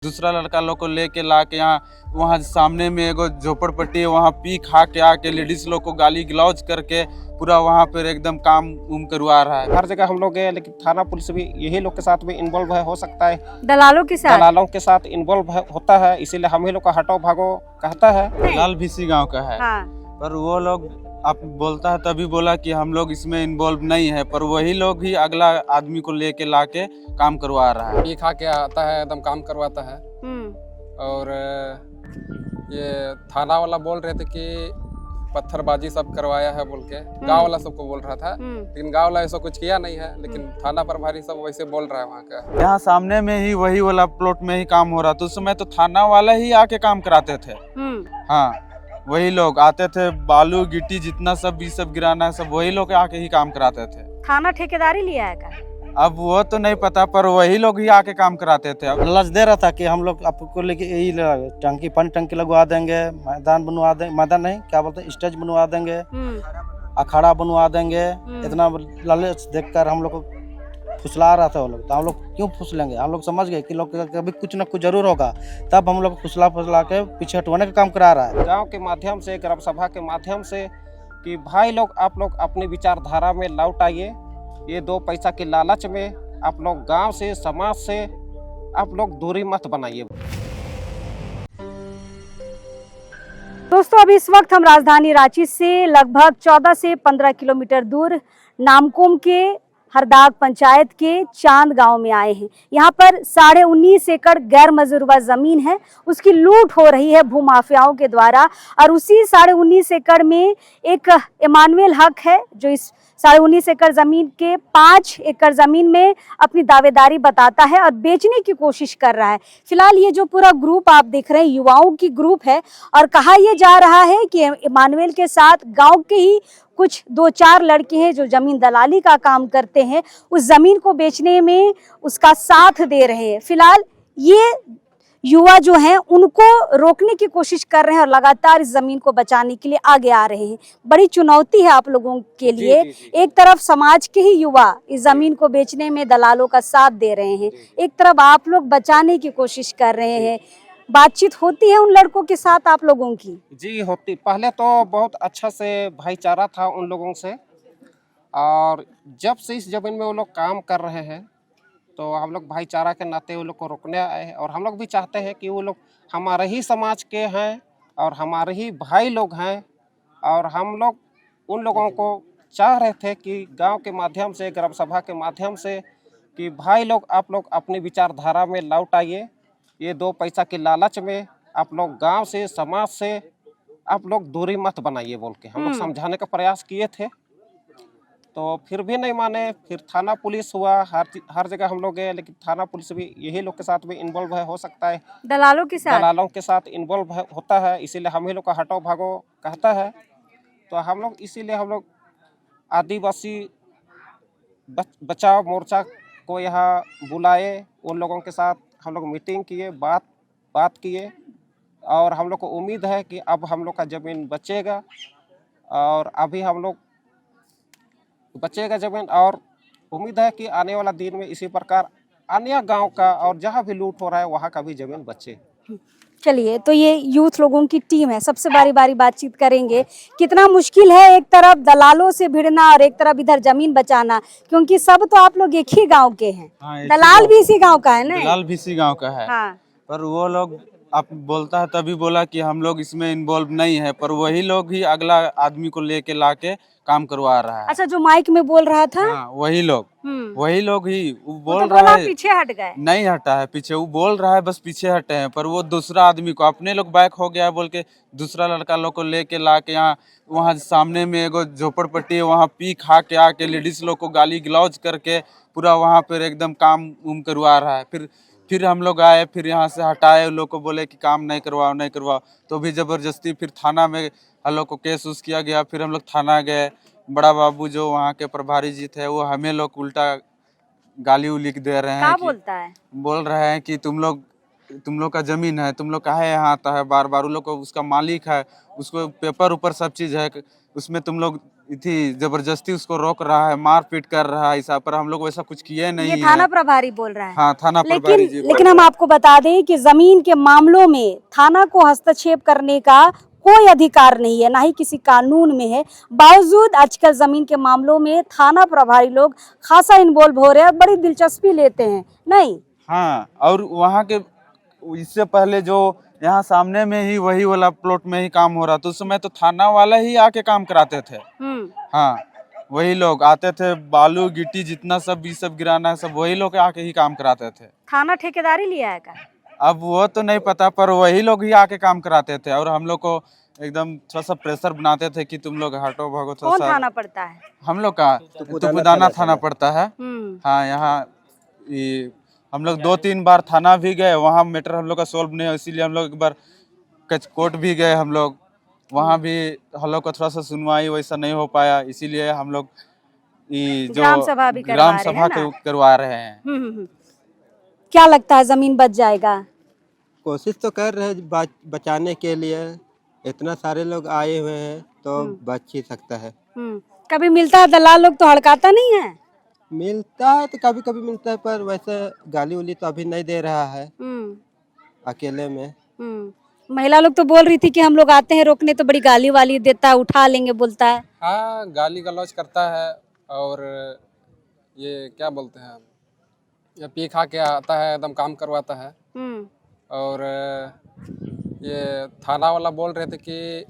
दूसरा लड़का लोग को लेके ला के यहाँ वहाँ सामने में एगो झोपड़पट्टी है, वहाँ पी खा के आके लेडीज लोग को गाली गलौज करके पूरा वहाँ पर एकदम काम करवा रहा है। हर जगह हम लोग गए, लेकिन थाना पुलिस भी यही लोग के साथ भी इन्वॉल्व है, हो सकता है दलालों के साथ इन्वॉल्व होता है, इसीलिए हम ही लोग का हटो भागो कहता है। लाल भीसी गाँव का है। हाँ। पर वो लोग आप बोलता है तभी बोला कि हम लोग इसमें इन्वॉल्व नहीं है, पर वही लोग ही अगला आदमी को लेके लाके काम करवा रहा है। ये खा के आता है, एकदम काम करवाता है। और ये थाना वाला बोल रहे थे कि पत्थरबाजी सब करवाया है बोल के, गांव वाला सबको बोल रहा था, लेकिन गांव वाला ऐसा कुछ किया नहीं है, लेकिन थाना प्रभारी सब वैसे बोल रहा है वहाँ का। यहाँ सामने में ही वही वाला प्लॉट में ही काम हो रहा था, उस समय तो थाना वाला ही आके काम कराते थे। हाँ, वही लोग आते थे, बालू गिट्टी जितना सब ये सब गिराना है सब वही लोग आके ही काम कराते थे। थाना ठेकेदारी लिया है का? अब वो तो नहीं पता, पर वही लोग ही आके काम कराते थे। अब लालच दे रहा था कि हम लोग आपको लेके यही टंकी पानी टंकी लगवा देंगे, मैदान बनवा देंगे, मैदान नहीं क्या बोलते हैं, स्टेज बनवा देंगे, अखाड़ा बनवा देंगे। इतना लालच देखकर हम लोग को फुसला रहा था वो लोग। तो हम लोग क्यों फुसलेंगे, हम लोग समझ गए कि लोग कभी कुछ ना कुछ जरूर होगा, तब हम लोग फुसला के पीछे हटवाने का काम करा रहा है। गांव के माध्यम से, ग्राम सभा के माध्यम से कि भाई लोग आप लोग अपनी विचारधारा में लौट आइए। ये 2 पैसा के लालच में आप लोग गांव से, समाज से आप लोग दूरी मत बनाइए। दोस्तों, अभी इस वक्त हम राजधानी रांची से लगभग 14 से 15 किलोमीटर दूर नामकुम के हरदाग पंचायत के चांद गांव में आए हैं। यहाँ पर 19.5 एकड़ गैर मजरूबा जमीन है, उसकी लूट हो रही है भूमाफियाओं के द्वारा। और उसी 19.5 एकड़ में एक इमानुएल हक है जो इस 19.5 एकड़ जमीन के 5 एकड़ जमीन में अपनी दावेदारी बताता है और बेचने की कोशिश कर रहा है। फिलहाल ये जो पूरा ग्रुप आप देख रहे हैं युवाओं की ग्रुप है, और कहा यह जा रहा है कि इमानुएल के साथ गांव के ही कुछ 2-4 लड़के हैं जो जमीन दलाली का काम करते हैं, उस जमीन को बेचने में उसका साथ दे रहे हैं। फिलहाल ये युवा जो हैं उनको रोकने की कोशिश कर रहे हैं और लगातार इस जमीन को बचाने के लिए आगे आ रहे हैं। बड़ी चुनौती है आप लोगों के लिए। एक तरफ समाज के ही युवा इस जमीन को बेचने में दलालों का साथ दे रहे हैं, एक तरफ आप लोग बचाने की कोशिश कर रहे हैं। बातचीत होती है उन लड़कों के साथ आप लोगों की? जी होती, पहले तो बहुत अच्छा से भाईचारा था उन लोगों से, और जब से इस जमीन में वो लोग काम कर रहे हैं तो हम लोग भाईचारा के नाते वो लोग को रोकने आए हैं। और हम लोग भी चाहते हैं कि वो लोग हमारे ही समाज के हैं और हमारे ही भाई लोग हैं, और हम लोग उन लोगों को चाह रहे थे कि गांव के माध्यम से, ग्राम सभा के माध्यम से कि भाई लोग आप लोग अपनी विचारधारा में लौट आइए। ये 2 पैसा के लालच में आप लोग गांव से, समाज से आप लोग दूरी मत बनाइए बोल के हम लोग समझाने का प्रयास किए थे, तो फिर भी नहीं माने। फिर थाना पुलिस हुआ, हर जगह हम लोग गए, लेकिन थाना पुलिस भी यही लोग के साथ भी इन्वॉल्व है, हो सकता है दलालों के साथ इन्वॉल्व होता है, इसीलिए हम ही लोग का हटो भागो कहता है। तो हम लोग इसीलिए हम लोग आदिवासी बचाव मोर्चा को यहाँ बुलाए, उन लोगों के साथ हम लोग मीटिंग किए, बात किए, और हम लोग को उम्मीद है कि अब हम लोग का ज़मीन बचेगा, और अभी हम लोग बचेगा ज़मीन, और उम्मीद है कि आने वाला दिन में इसी प्रकार अन्य गांव का और जहां भी लूट हो रहा है वहां का भी ज़मीन बचे। चलिए, तो ये यूथ लोगों की टीम है, सबसे बारी बातचीत करेंगे। कितना मुश्किल है एक तरफ दलालों से भिड़ना और एक तरफ इधर जमीन बचाना, क्योंकि सब तो आप लोग एक ही गांव के हैं। हाँ, दलाल भी इसी गांव का है ना? दलाल भी इसी गाँव का है। हाँ। पर वो लोग आप बोलता है तभी बोला कि हम लोग इसमें इन्वॉल्व नहीं है, पर वही लोग ही अगला आदमी को लेके लाके काम करवा रहा है। अच्छा, जो माइक में बोल रहा था? हाँ, वही लोग ही वो बोल तो रहा है। पीछे हट गए? नहीं हटा है पीछे, वो बोल रहा है बस पीछे हटे हैं, पर वो दूसरा आदमी को, अपने लोग बैक हो गया बोल के दूसरा लड़का लोग को लेके ला के यहाँ वहाँ सामने में एगो झोपड़पट्टी है, वहाँ पी खा के आके लेडीज लोग को गाली गलौज करके पूरा वहाँ पर एकदम काम करवा रहा है। फिर हम लोग आए, फिर यहाँ से हटाए, लोग को बोले कि काम नहीं करवाओ, तो भी ज़बरदस्ती फिर थाना में हम लोग को केस उस किया गया। फिर हम लोग थाना गए, बड़ा बाबू जो वहाँ के प्रभारी जी थे वो हमें लोग उल्टा गाली उली दे रहे हैं। क्या बोलता है? बोल रहे हैं कि तुम लोग का जमीन है, तुम लोग काहे यहाँ आता है बार बार, उन लोग को उसका मालिक है, उसको पेपर ऊपर सब चीज़ है, उसमें तुम लोग थी जबरदस्ती उसको रोक रहा है, मार पीट कर रहा है ऐसा, पर हम लोग वैसा कुछ किए नहीं ये है। थाना प्रभारी बोल रहा है। हाँ, थाना प्रभारी जी लेकिन हम आपको बता दें कि जमीन के मामलों में थाना को हस्तक्षेप करने का कोई अधिकार नहीं है, ना ही किसी कानून में है। बावजूद आजकल जमीन के मामलों में थाना प्रभारी लोग खासा इन्वॉल्व हो रहे हैं, बड़ी दिलचस्पी लेते हैं। नहीं, हाँ, और वहाँ के इससे पहले जो यहाँ सामने में ही वही वाला प्लॉट में ही काम हो रहा था, उस समय तो थाना वाला ही आके काम कराते थे। हाँ, वही लोग आते थे, बालू गिट्टी जितना सब ये सब गिराना है सब वही लोग आके ही काम कराते थे। थाना ठेकेदारी लिया है क्या? अब वो तो नहीं पता, पर वही लोग ही आके काम कराते थे और हम लोग को एकदम थोड़ा सा प्रेशर बनाते थे कि तुम लोग हटो भागो थोड़ा कौन सा। थाना पड़ता है? हम लोग का तुपुदाना थाना पड़ता है। हम्म। हाँ, यहाँ ये हम लोग 2-3 बार थाना भी गए, वहाँ मैटर हम लोग का सोल्व नहीं है, इसीलिए हम लोग एक बार कोर्ट भी गए हम लोग, वहाँ भी हम लोग का थोड़ा सा सुनवाई वैसा नहीं हो पाया, इसीलिए हम लोग ये जो ग्राम सभा भी ग्राम सभा करवा रहे हैं। क्या लगता है जमीन बच जाएगा? कोशिश तो कर रहे हैं बचाने के लिए, इतना सारे लोग आए हुए हैं तो बच ही सकता है। कभी मिलता है दलाल लोग तो हड़काता नहीं है? मिलता है तो कभी कभी मिलता है, पर वैसे गाली उली तो अभी नहीं दे रहा है अकेले में। महिला लोग तो बोल रही थी कि हम लोग आते हैं रोकने तो बड़ी गाली वाली देता है, उठा लेंगे बोलता है। हाँ, गाली गलौज करता है और ये क्या बोलते हैं, ये पी खा के आता है, एकदम काम करवाता है। और ये थाना वाला बोल रहे थे कि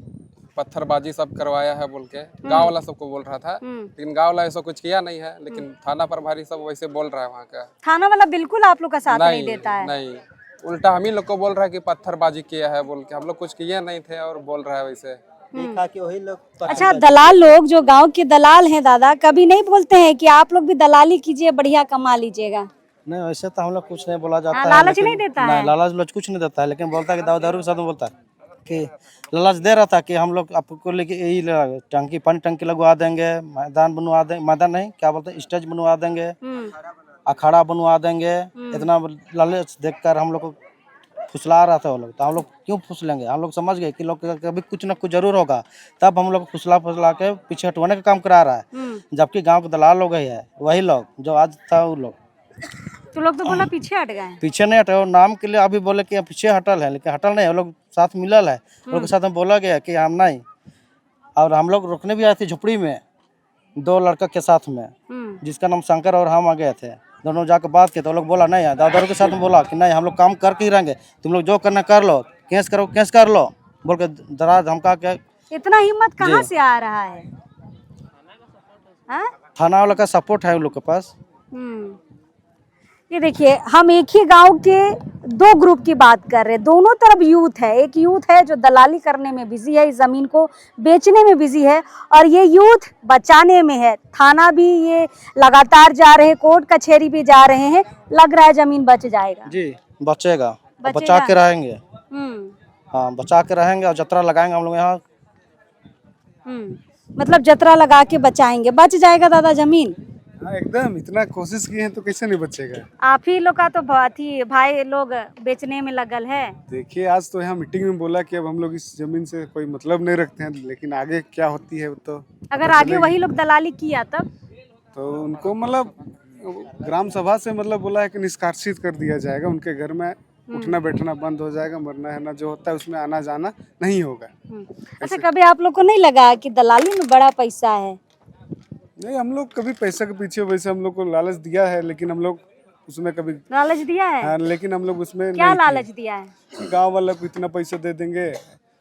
पत्थरबाजी सब करवाया है बोल के, गांव वाला सबको बोल रहा था, लेकिन गांव वाला ऐसा कुछ किया नहीं है, लेकिन थाना प्रभारी सब वैसे बोल रहा है वहाँ का। थाना वाला बिल्कुल आप लोग का साथ नहीं देता है? नहीं, उल्टा हम ही लोग को बोल रहा है कि पत्थरबाजी किया है बोल के, हम लोग कुछ किए नहीं थे और बोल रहा है वैसे। वही लोग। अच्छा, दलाल लोग जो गांव के दलाल हैं दादा, कभी नहीं बोलते हैं कि आप लोग भी दलाली कीजिए, बढ़िया कमा लीजिएगा? नहीं, वैसे तो हम लोग कुछ नहीं बोला जाता है। लालच नहीं देता है? लालच कुछ नहीं देता है, लेकिन बोलता है कि दारू के साथ में बोलता है कि लालच दे रहा था कि हम लोग आपको लेके यही टंकी पानी टंकी लगवा देंगे, मैदान बनवा देंगे, मैदान नहीं क्या बोलते हैं, स्टेज बनवा देंगे, अखाड़ा बनवा देंगे। इतना लालच देखकर हम लोग को फुसला रहा था वो लोग, तो हम लोग क्यों फुसलेंगे? हम लोग समझ गए कि लोग कभी कुछ ना कुछ जरूर होगा, तब हम लोग फुसला के पीछे हटवाने का काम करा रहा है। जबकि गांव के दलाल लोग ही है, वही लोग जो आज था वो लोग। तो लोग तो बोला पीछे हट गए। पीछे नहीं हटे, नाम के लिए अभी बोले कि पीछे हटल है, लेकिन हटल नहीं, वो लोग साथ मिलल है, लोग के साथ में बोला गया कि हम नहीं। और हम लोग रुकने भी आए थे झुपड़ी में 2 लड़का के साथ में, जिसका नाम शंकर और हम आ गए थे, दोनों जाकर बात किए तो लोग बोला नहीं है, दादारू के साथ में बोला कि नहीं हम लोग काम करके ही रहेंगे, तुम लोग जो करना कर लो, केस करो केस कर लो बोल के डरा धमका के। इतना हिम्मत कहाँ से आ रहा है? थाना वाला का सपोर्ट है उन लोग के पास। ये देखिए, हम एक ही गांव के 2 ग्रुप की बात कर रहे हैं, दोनों तरफ यूथ है। एक यूथ है जो दलाली करने में बिजी है, इस जमीन को बेचने में बिजी है, और ये यूथ बचाने में है। थाना भी ये लगातार जा रहे हैं, कोर्ट कचहरी भी जा रहे हैं, लग रहा है जमीन बच जाएगा। जी बचेगा, बचा के रहेंगे। हाँ, बचा के रहेंगे और जतरा लगाएंगे हम लोग यहाँ। मतलब जतरा लगा के बचाएंगे, बच जाएगा दादा जमीन? हाँ, एकदम, इतना कोशिश किए हैं तो कैसे नहीं बचेगा। आप ही लोग का तो भाई लोग बेचने में लगल है। देखिए, आज तो यहाँ मीटिंग में बोला कि अब हम लोग इस जमीन से कोई मतलब नहीं रखते हैं, लेकिन आगे क्या होती है तो अगर आगे वही लोग दलाली किया तब तो उनको मतलब ग्राम सभा से मतलब बोला है कि निष्कासित कर दिया जाएगा, उनके घर में उठना बैठना बंद हो जाएगा, मरना है ना जो होता है उसमें आना जाना नहीं होगा। अच्छा, कभी आप लोग को नहीं लगा कि दलाली में बड़ा पैसा है? नहीं, हम लोग कभी पैसा के पीछे वैसे हम लोग को लालच दिया है, लेकिन हम लोग उसमें कभी लालच दिया है। हाँ, लेकिन हम लोग उसमें क्या लालच दिया है? गांव वाला को इतना पैसा दे देंगे,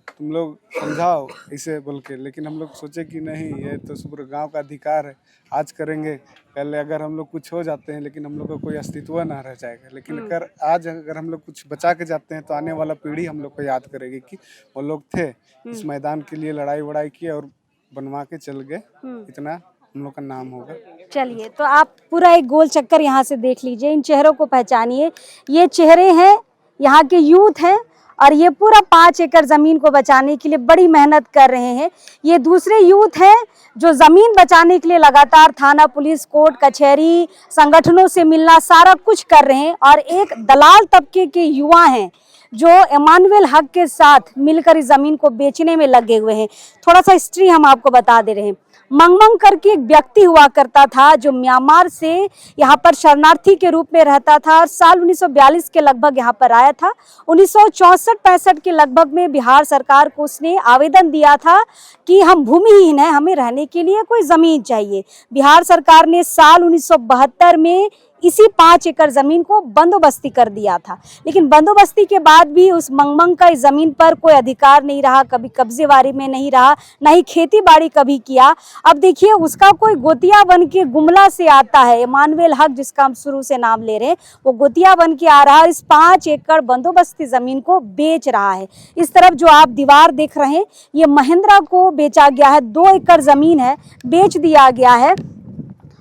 तुम लोग समझाओ ऐसे बोल के, लेकिन हम लोग सोचे कि नहीं, ये तो पूरे गांव का अधिकार है, आज करेंगे, कल अगर हम लोग कुछ हो जाते हैं लेकिन हम लोग का कोई अस्तित्व ना रह जाएगा। लेकिन अगर हम लोग कुछ बचा के जाते हैं तो आने वाला पीढ़ी हम लोग को याद करेगी कि वो लोग थे, इस मैदान के लिए लड़ाई वड़ाई की और बनवा के चल गए, इतना हम लोग का नाम होगा। चलिए, तो आप पूरा एक गोल चक्कर यहाँ से देख लीजिए, इन चेहरों को पहचानिए। ये चेहरे हैं यहाँ के यूथ हैं, और ये पूरा 5 एकड़ जमीन को बचाने के लिए बड़ी मेहनत कर रहे हैं। ये दूसरे यूथ हैं जो जमीन बचाने के लिए लगातार थाना, पुलिस, कोर्ट कचहरी, संगठनों से मिलना, सारा कुछ कर रहे हैं। और एक दलाल तबके के युवा हैं जो इमानुएल हक के साथ मिलकर इस जमीन को बेचने में लगे हुए हैं। थोड़ा सा हिस्ट्री हम आपको बता दे रहे हैं। मंगमंग करके एक व्यक्ति हुआ करता था जो म्यांमार से यहाँ पर शरणार्थी के रूप में रहता था और साल 1942 के लगभग यहाँ पर आया था। 1964-65 के लगभग में बिहार सरकार को उसने आवेदन दिया था कि हम भूमिहीन हैं, हमें रहने के लिए कोई जमीन चाहिए। बिहार सरकार ने साल 1972 में इसी 5 एकड़ जमीन को बंदोबस्ती कर दिया था, लेकिन बंदोबस्ती के बाद भी उस मंगमंग का इस जमीन पर कोई अधिकार नहीं रहा, कभी कब्जेवारी में नहीं रहा, ना ही खेती बाड़ी कभी किया। अब देखिए उसका कोई गोतिया बन के गुमला से आता है, इमानुएल हक जिसका हम शुरू से नाम ले रहे हैं, वो गोतिया बन के आ रहा है, इस 5 एकड़ बंदोबस्ती जमीन को बेच रहा है। इस तरफ जो आप दीवार देख रहे हैं ये महिंद्रा को बेचा गया है, 2 एकड़ जमीन है, बेच दिया गया है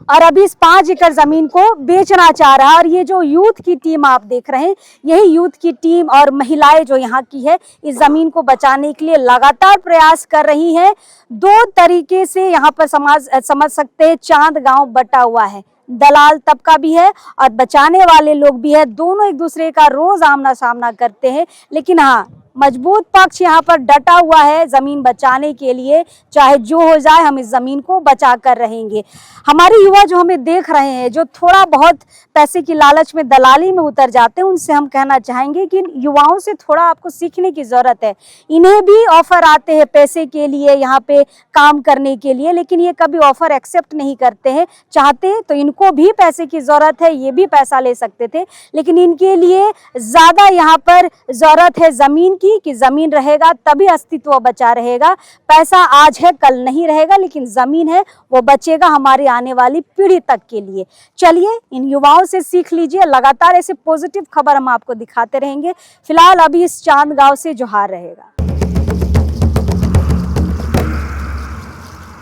और अभी इस 5 एकड़ जमीन को बेचना चाह रहा है। और ये जो यूथ की टीम आप देख रहे हैं, यही यूथ की टीम और महिलाएं जो यहाँ की है इस जमीन को बचाने के लिए लगातार प्रयास कर रही हैं। 2 तरीके से यहाँ पर समझ सकते हैं चांद गांव बटा हुआ है, दलाल तबका भी है और बचाने वाले लोग भी है। दोनों एक दूसरे का रोज आमना सामना करते हैं, लेकिन हाँ मजबूत पक्ष यहाँ पर डटा हुआ है जमीन बचाने के लिए, चाहे जो हो जाए हम इस जमीन को बचा कर रहेंगे। हमारे युवा जो हमें देख रहे हैं, जो थोड़ा बहुत पैसे की लालच में दलाली में उतर जाते हैं, उनसे हम कहना चाहेंगे कि युवाओं से थोड़ा आपको सीखने की जरूरत है। इन्हें भी ऑफर आते हैं पैसे के लिए, यहाँ पे काम करने के लिए, लेकिन ये कभी ऑफर एक्सेप्ट नहीं करते हैं। चाहते तो इनको भी पैसे की जरूरत है, ये भी पैसा ले सकते थे, लेकिन इनके लिए ज्यादा यहाँ पर जरूरत है जमीन की, कि जमीन रहेगा तभी अस्तित्व बचा रहेगा। पैसा आज है कल नहीं रहेगा, लेकिन जमीन है वो बचेगा हमारी आने वाली पीढ़ी तक के लिए। चलिए इन युवाओं से सीख लीजिए, लगातार ऐसे पॉजिटिव खबर हम आपको दिखाते रहेंगे। फिलहाल अभी इस चांद गांव से जोहार रहेगा।